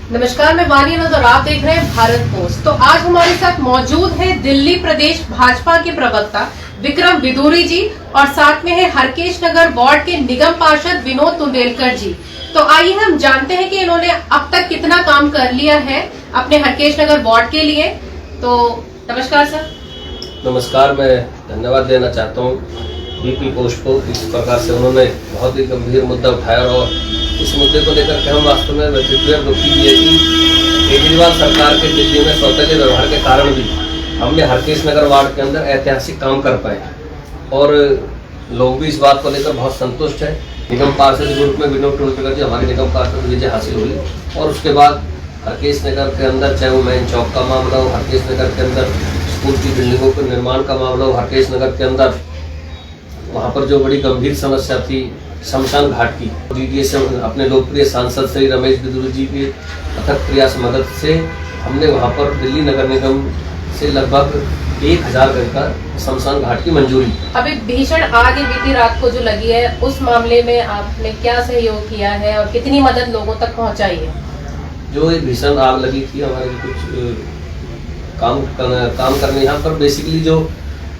नमस्कार, मैं वानी और आप देख रहे हैं भारत पोस्ट। तो आज हमारे साथ मौजूद है दिल्ली प्रदेश भाजपा के प्रवक्ता विक्रम विदुरी जी और साथ में है हरकेश नगर वार्ड के निगम पार्षद विनोद तुंडेलकर जी। तो आइए हम जानते हैं कि इन्होंने अब तक कितना काम कर लिया है अपने हरकेश नगर वार्ड के लिए। तो नमस्कार सर। नमस्कार, मैं धन्यवाद देना चाहता हूँ बीपी पोस्ट को। इस प्रकार से उन्होंने बहुत ही गंभीर मुद्दा उठाया और इस मुद्दे को लेकर के हम वास्तव में बेहद दुखी भी है कि केजरीवाल सरकार के दिल्ली में सौतेले व्यवहार के कारण भी हमने हरकेश नगर वार्ड के अंदर ऐतिहासिक काम कर पाए और लोग भी इस बात को लेकर बहुत संतुष्ट है। निगम पार्षद के रूप में विनोद तुंडेलकर जी हमारे निगम पार्षद विजय हासिल हुई और उसके बाद हरकेश नगर के अंदर चाहे वो मेन चौक का मामला हो, हरकेश नगर के अंदर स्कूल की बिल्डिंगों के निर्माण का मामला हो, हरकेश नगर के अंदर वहाँ पर जो बड़ी गंभीर समस्या थी शमशान घाट की, डीडीए से अपने लोकप्रिय सांसद श्री रमेश बिदुरी जी के अथक प्रयास मदद से हमने वहाँ पर दिल्ली नगर निगम से लगभग 1000 गज का शमशान घाट की मंजूरी। अभी भीषण आग बीती रात को जो लगी है, उस मामले में आपने क्या सहयोग किया है और कितनी मदद लोगों तक पहुँचाई है? जो ये भीषण आग लगी थी, हमारे कुछ काम करने यहाँ पर बेसिकली जो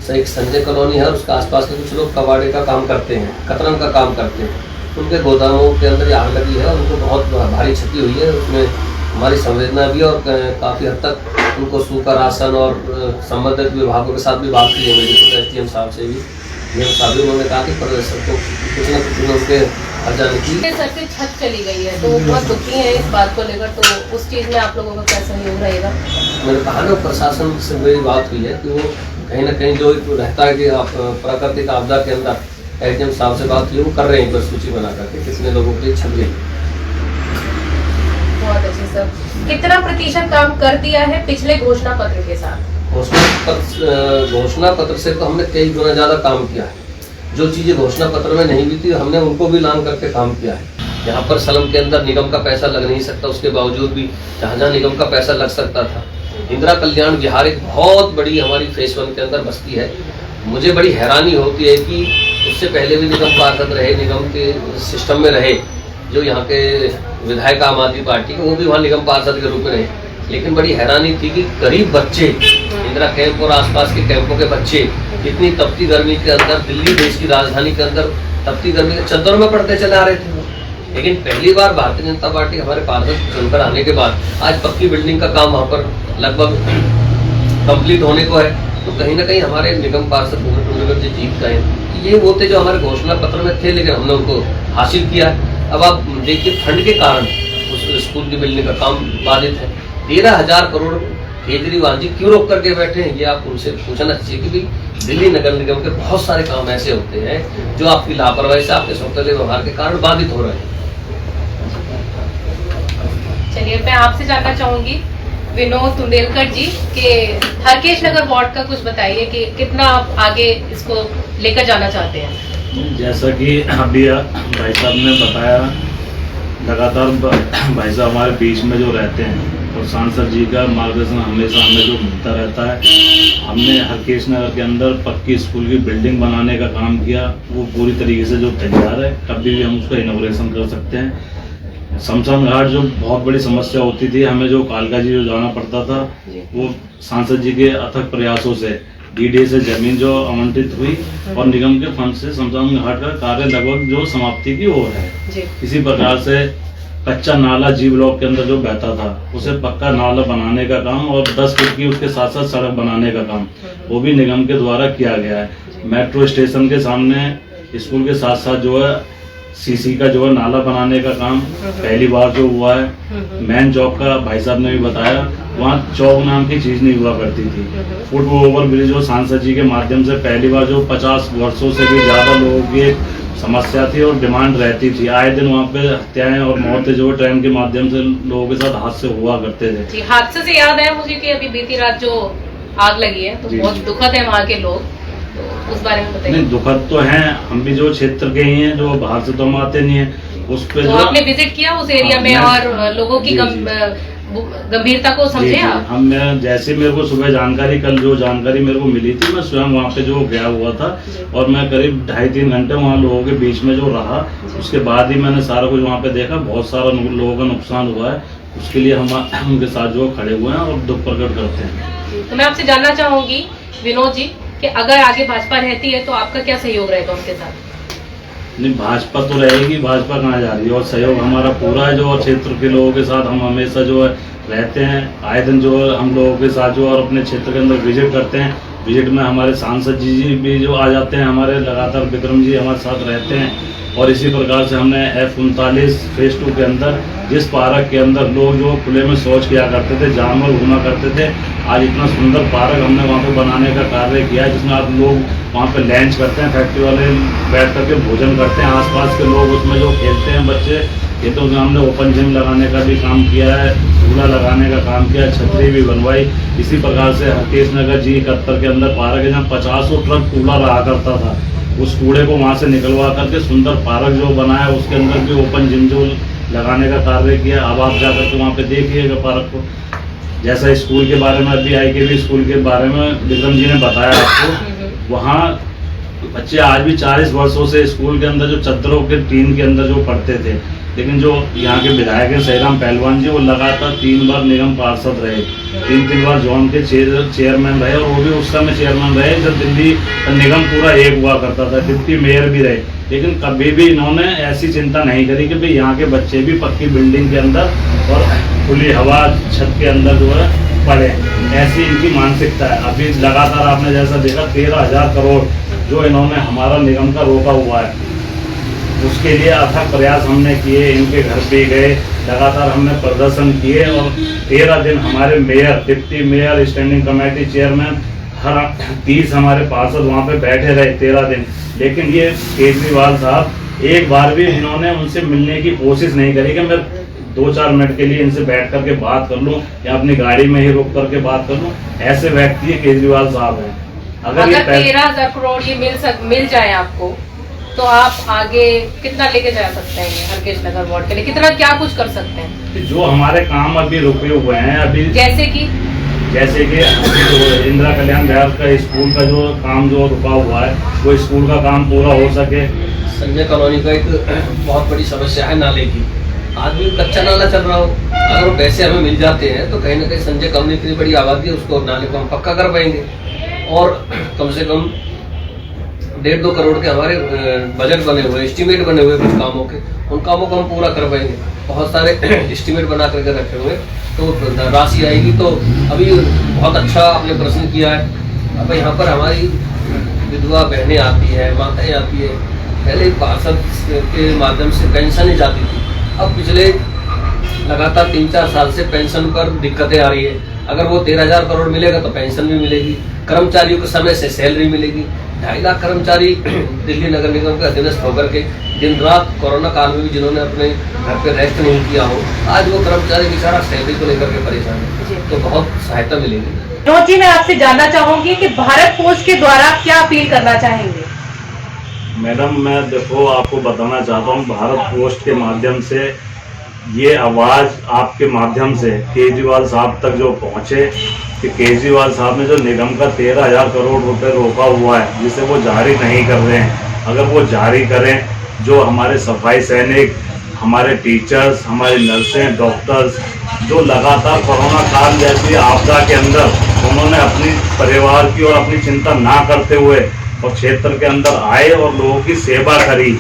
एक संजय कॉलोनी है उसके आसपास के कुछ लोग कबाड़े का काम करते हैं, कतरन का काम करते हैं, उनके गोदामों के अंदर आग लगी है। उनको बहुत भारी क्षति हुई है, उसमें हमारी संवेदना भी और काफ़ी हद तक उनको सूखा राशन और संबंधित विभागों के साथ भी बात की है मेरी, तो SDM साहब से भी डीएम साहब भी उन्होंने कहा कि प्रदर्शन को कुछ न कुछ उनके हर जाने की। सर से छत चली गई है तो बहुत दुखी है इस बात को लेकर, तो उस चीज़ में आप लोगों का क्या सहयोग रहेगा? मैंने कहा ना, प्रशासन से मेरी बात हुई है कि वो कहीं ना कहीं जो रहता है कि प्राकृतिक आपदा के अंदर SDM साहब से बात की, वो कर रहे हैं पर सूची बना करके कितने लोगों की छत गई। बहुत अच्छे सर। कितना प्रतिशत काम कर दिया है पिछले घोषणा पत्र के साथ? घोषणा पत्र से तो हमने कई गुना ज्यादा काम किया है। जो चीजें घोषणा पत्र में नहीं भी थी हमने उनको भी लान करके काम किया है। यहाँ पर सलम के अंदर निगम का पैसा लग नहीं सकता, उसके बावजूद भी जहाँ जहाँ निगम का पैसा लग सकता था। इंदिरा कल्याण विहार एक बहुत बड़ी हमारी फेज 1 के अंदर बस्ती है। मुझे बड़ी हैरानी होती है कि उससे पहले भी निगम पार्षद रहे, निगम के सिस्टम में रहे, जो यहाँ के विधायक आम आदमी पार्टी के, वो भी वहाँ निगम पार्षद के रूप में रहे। लेकिन बड़ी हैरानी थी कि गरीब बच्चे, इंदिरा कैंप और आसपास के कैंपों के बच्चे इतनी तपती गर्मी के अंदर, दिल्ली देश की राजधानी के अंदर तपती गर्मी के चद्दरों में पड़ते चले आ रहे थे। लेकिन पहली बार भारतीय जनता पार्टी हमारे पार्षद चुनकर आने के बाद आज पक्की बिल्डिंग का काम वहाँ पर लगभग कंप्लीट होने को है। तो कहीं ना कहीं हमारे निगम पार्षद विनोद तुंडेलकर जी जीत गए। ये वो थे जो हमारे घोषणा पत्र में थे, लेकिन हमने उनको हासिल किया। अब आप देखिए, फंड के कारण उस स्कूल की बिल्डिंग का काम बाधित है। 13,000 करोड़ केजरीवाल जी क्यों रोक करके बैठे हैं, ये आप उनसे पूछना चाहिए कि भाई दिल्ली नगर निगम के बहुत सारे काम ऐसे होते हैं जो आपकी लापरवाही से, आपके सौतेले व्यवहार के कारण बाधित हो रहे हैं। चलिए, मैं आपसे जानना चाहूंगी विनोद तुंडेलकर जी के हरकेश नगर वार्ड का कुछ बताइए कि कितना आप आगे इसको लेकर जाना चाहते हैं। जैसा कि अभी भाई साहब ने बताया, लगातार भाई साहब हमारे बीच में जो रहते हैं और सांसद जी का मार्गदर्शन हमेशा हमें जो मिलता रहता है। हमने हरकेश नगर के अंदर पक्की स्कूल की बिल्डिंग बनाने का काम किया, वो पूरी तरीके से जो तैयार है, कभी भी हम उसका इनॉग्रेशन कर सकते हैं। शमशान घाट जो बहुत बड़ी समस्या होती थी, हमें जो कालका जी जो जाना पड़ता था, वो सांसद जी के अथक प्रयासों से डीडीए से जमीन जो आवंटित हुई और निगम के फंड से शमशान घाट का कार्य लगभग जो समाप्ति की ओर है। इसी प्रकार से कच्चा नाला जी ब्लॉक के अंदर जो बहता था उसे पक्का नाला बनाने का काम और 10 फीट की उसके साथ साथ सड़क बनाने का काम वो भी निगम के द्वारा किया गया है। मेट्रो स्टेशन के सामने स्कूल के साथ साथ जो है सीसी का जो है नाला बनाने का काम पहली बार जो हुआ है। मेन चौक का भाई साहब ने भी बताया, वहाँ चौक नाम की चीज नहीं हुआ करती थी। फुट ओवर ब्रिज जो सांसद जी के माध्यम से पहली बार जो 50 वर्षों से भी ज्यादा लोगों की समस्या थी और डिमांड रहती थी, आए दिन वहाँ पे हत्याएं और मौतें जो ट्रेन के माध्यम से लोगों के साथ हादसे हुआ करते थे। हादसे से याद है मुझे कि अभी बीती रात जो आग लगी है तो बहुत दुखद है वहाँ के लोग, तो उस बारे में बताइए। नहीं, दुखद तो है, हम भी जो क्षेत्र के ही हैं, जो बाहर से तो हम आते नहीं है उस पे। तो आपने विजिट किया उस एरिया में और लोगों की गंभीरता को समझे आप? हम जैसे मेरे को सुबह जानकारी, कल जो जानकारी मेरे को मिली थी, मैं स्वयं वहाँ पे जो गया हुआ था और मैं करीब 2.5-3 घंटे वहाँ लोगों के बीच में जो रहा, उसके बाद ही मैंने सारा कुछ वहाँ पे देखा। बहुत सारा लोगों का नुकसान हुआ है, उसके लिए हम उनके साथ जो खड़े हुए हैं और दुख प्रकट करते हैं। तो मैं आपसे जानना चाहूंगी विनोद जी कि अगर आगे भाजपा रहती है तो आपका क्या सहयोग रहेगा उनके साथ? नहीं, भाजपा तो रहेगी, भाजपा कहाँ जा रही है, और सहयोग हमारा पूरा है। जो क्षेत्र के लोगों के साथ हम हमेशा जो है रहते हैं, आए दिन जो है हम लोगों के साथ जो और अपने क्षेत्र के अंदर विजिट करते हैं। विजिट में हमारे सांसद जी भी जो आ जाते हैं, हमारे लगातार विक्रम जी हमारे साथ रहते हैं। और इसी प्रकार से हमने F39 फेज 2 के अंदर जिस पार्क के अंदर लोग जो खुले में शौच किया करते थे, जानवर घूमा करते थे, आज इतना सुंदर पार्क हमने वहाँ पे बनाने का कार्य किया है, जिसमें आप लोग वहाँ पे लंच करते हैं, फैक्ट्री वाले बैठ करके भोजन करते हैं, आसपास के लोग उसमें जो खेलते हैं बच्चे। ये तो हमने ओपन जिम लगाने का भी काम किया है, झूला लगाने का काम किया है, छतरी भी बनवाई। इसी प्रकार से हरकेश नगर G71 के अंदर पार्क है, जहाँ 50 ट्रक कूड़ा रहा करता था, उस कूड़े को वहाँ से निकलवा करके सुंदर पार्क जो बनाया, उसके अंदर भी ओपन जिम जो लगाने का कार्य किया। अब आप जाकर के वहाँ पे देखिएगा पार्क को। जैसा स्कूल के बारे में अभी IKV स्कूल के बारे में विक्रम जी ने बताया आपको, वहाँ बच्चे आज भी 40 वर्षों से स्कूल के अंदर जो चद्दरों के टीन के अंदर जो पढ़ते थे, लेकिन जो यहाँ के विधायक हैं सहीराम पहलवान जी, वो लगातार 3 बार निगम पार्षद रहे, 3 बार जोन के चेयरमैन रहे, और वो भी उस समय चेयरमैन रहे जब दिल्ली निगम पूरा एक हुआ करता था, डिप्टी मेयर भी रहे। लेकिन कभी भी इन्होंने ऐसी चिंता नहीं करी कि भाई यहाँ के बच्चे भी पक्की बिल्डिंग के अंदर और खुली हवा छत के अंदर जो है पढ़े, ऐसी इनकी मानसिकता है। अभी लगातार आपने जैसा देखा 13,000 करोड़ जो इन्होंने हमारा निगम का रोका हुआ है, उसके लिए अथक प्रयास हमने किए, इनके घर पे गए, लगातार हमने प्रदर्शन किए, और 13 दिन हमारे mayor, deputy mayor, standing committee chairman, हर 30 हमारे पार्षद वहाँ पे बैठे रहे 13 दिन। लेकिन ये केजरीवाल साहब एक बार भी इन्होंने उनसे मिलने की कोशिश नहीं करी कि मैं 2-4 मिनट के लिए इनसे बैठ करके बात कर लूँ या अपनी गाड़ी में ही रुक करके बात कर लूँ। ऐसे व्यक्ति केजरीवाल साहब हैं। अगर 13,000 करोड़ ये मिल जाए आपको, तो आप आगे कितना लेके जा सकते हैं हरकेश नगर वार्ड के लिए, कितना क्या कुछ कर सकते हैं? जो हमारे काम अभी रुके हुए हैं, अभी जैसे कि इंदिरा कल्याण बिहार का स्कूल का जो काम जो रुका हुआ है, वो स्कूल का काम पूरा हो सके। संजय कॉलोनी का एक बहुत बड़ी समस्या है नाले की। आदमी कच्चा नाला चल रहा हो, अगर वो पैसे हमें मिल जाते हैं तो कहीं ना कहीं संजय कॉलोनी इतनी बड़ी आबादी है, उसको नाले को हम पक्का कर पाएंगे, और कम से कम 1.5-2 करोड़ के हमारे बजट बने हुए, एस्टीमेट बने हुए कुछ कामों के, उन कामों को हम पूरा कर पाएंगे। बहुत सारे एस्टीमेट बना करके रखे हुए, तो राशि आएगी। तो अभी बहुत अच्छा आपने प्रश्न किया है। अब यहाँ पर हमारी विधवा बहनें आती है, माताएं आती है, पहले पार्षद के माध्यम से पेंशन ही जाती थी, अब पिछले लगातार 3-4 साल से पेंशन पर दिक्कतें आ रही है। अगर वो 13,000 करोड़ मिलेगा तो पेंशन भी मिलेगी, कर्मचारियों को समय से सैलरी मिलेगी। 2.5 लाख कर्मचारी दिल्ली नगर निगम के अधीनस्थ होकर के दिन रात कोरोना काल में भी जिन्होंने अपने घर पे रेस्ट नहीं किया हो, आज वो कर्मचारी बेचारा सैलरी को लेकर के परेशान है, तो बहुत सहायता मिलेगी। विनोद जी, मैं आपसे जानना चाहूंगी कि भारत पोस्ट के द्वारा क्या अपील करना चाहेंगे? मैडम, मैं देखो आपको बताना चाहता हूँ, भारत पोस्ट के माध्यम से ये आवाज़ आपके माध्यम से केजरीवाल साहब तक जो पहुँचे कि केजरीवाल साहब ने जो निगम का 13,000 करोड़ रुपए रोका हुआ है, जिसे वो जारी नहीं कर रहे हैं, अगर वो जारी करें, जो हमारे सफाई सैनिक, हमारे टीचर्स, हमारी नर्सें, डॉक्टर्स जो लगातार कोरोना काल जैसी आपदा के अंदर उन्होंने अपनी परिवार की और अपनी चिंता ना करते हुए और क्षेत्र के अंदर आए और लोगों की सेवा करी,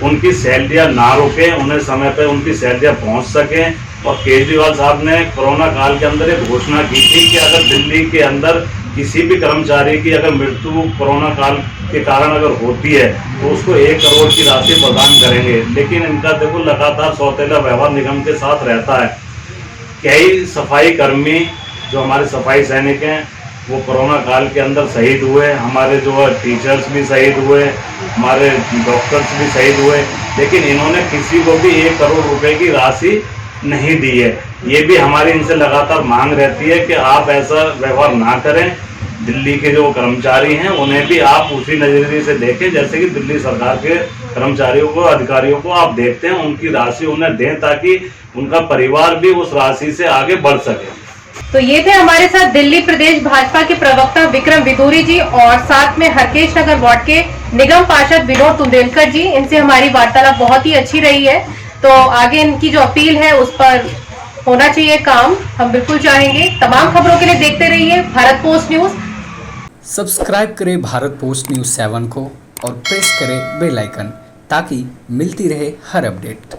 उनकी सैलरियाँ ना रुके, उन्हें समय पे उनकी सैलरियाँ पहुंच सकें। और केजरीवाल साहब ने कोरोना काल के अंदर एक घोषणा की थी कि अगर दिल्ली के अंदर किसी भी कर्मचारी की अगर मृत्यु कोरोना काल के कारण अगर होती है तो उसको 1 करोड़ की राशि प्रदान करेंगे। लेकिन इनका देखो लगातार सौतेला व्यवहार निगम के साथ रहता है। कई सफाई कर्मी जो हमारे सफाई सैनिक हैं वो कोरोना काल के अंदर शहीद हुए, हमारे जो है टीचर्स भी शहीद हुए, हमारे डॉक्टर्स भी शहीद हुए, लेकिन इन्होंने किसी को भी 1 करोड़ रुपए की राशि नहीं दी है। ये भी हमारी इनसे लगातार मांग रहती है कि आप ऐसा व्यवहार ना करें। दिल्ली के जो कर्मचारी हैं उन्हें भी आप उसी नजरिए से देखें जैसे कि दिल्ली सरकार के कर्मचारियों को, अधिकारियों को आप देखते हैं, उनकी राशि उन्हें दें ताकि उनका परिवार भी उस राशि से आगे बढ़ सके। तो ये थे हमारे साथ दिल्ली प्रदेश भाजपा के प्रवक्ता विक्रम विदुरी जी और साथ में हरकेश नगर वार्ड के निगम पार्षद विनोद तुंदेलकर जी। इनसे हमारी वार्तालाप बहुत ही अच्छी रही है, तो आगे इनकी जो अपील है उस पर होना चाहिए काम, हम बिल्कुल चाहेंगे। तमाम खबरों के लिए देखते रहिए भारत पोस्ट न्यूज। सब्सक्राइब करें भारत पोस्ट न्यूज़ 7 को और प्रेस करें बेल आइकन ताकि मिलती रहे हर अपडेट।